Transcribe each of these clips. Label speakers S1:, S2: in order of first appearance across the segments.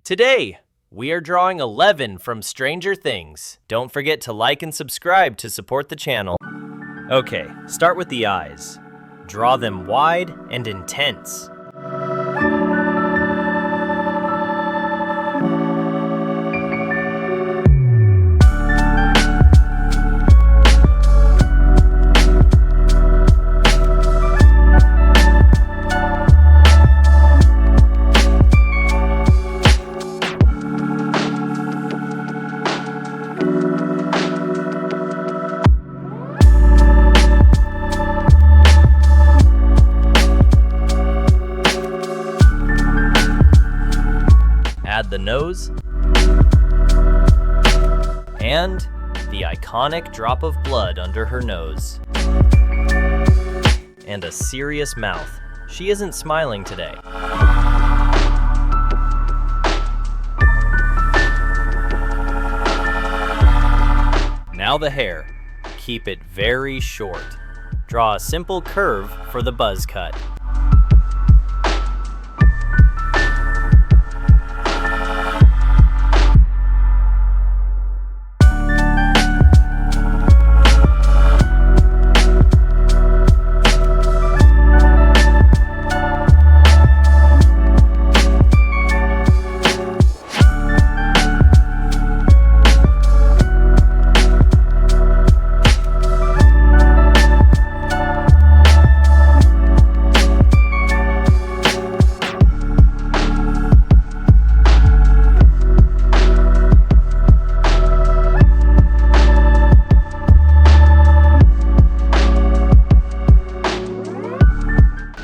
S1: Today, we are drawing 11 from Stranger Things. Don't forget to like and subscribe to support the channel. Okay, start with the eyes. Draw them wide and intense. Add the nose, and the iconic drop of blood under her nose. And a serious mouth. She isn't smiling today. Now the hair. Keep it very short. Draw a simple curve for the buzz cut.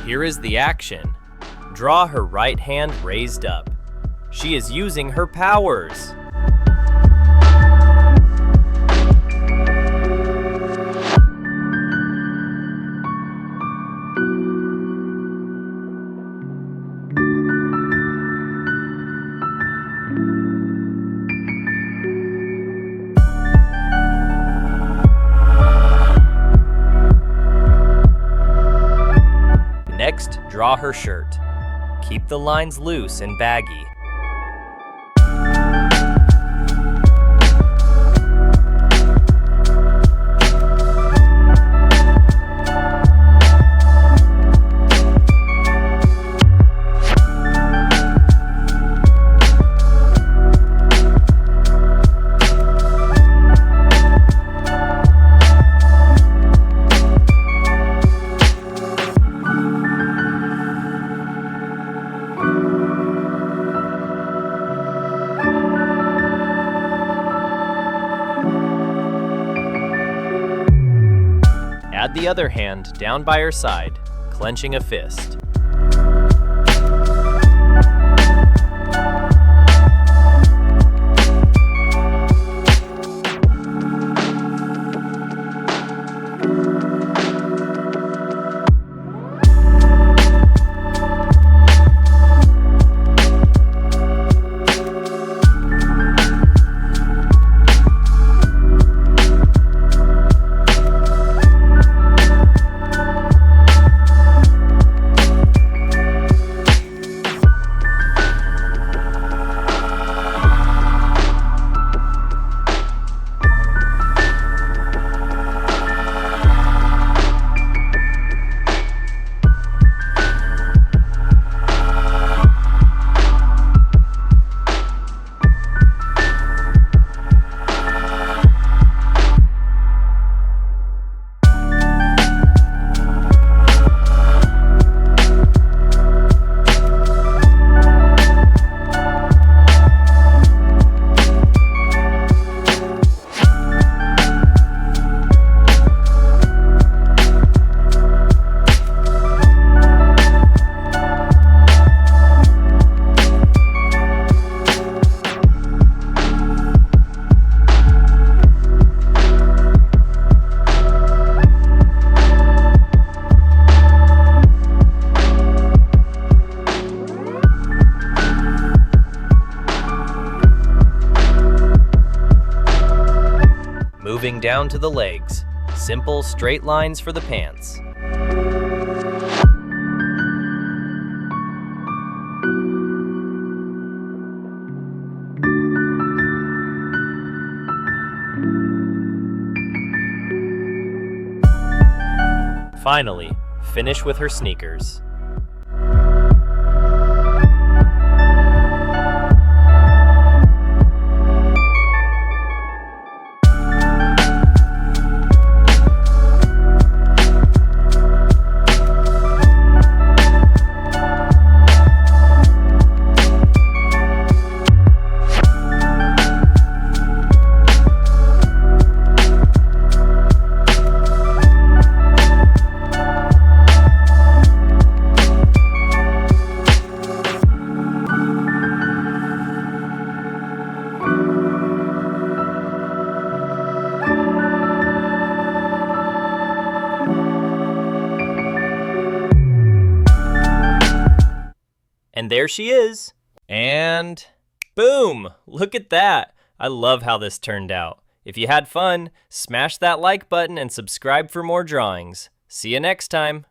S1: Here is the action. Draw her right hand raised up. She is using her powers. Next, draw her shirt. Keep the lines loose and baggy. Add the other hand down by her side, clenching a fist. Moving down to the legs. Simple straight lines for the pants. Finally, finish with her sneakers. And there she is. And boom! Look at that. I love how this turned out. If you had fun, smash that like button and subscribe for more drawings. See you next time.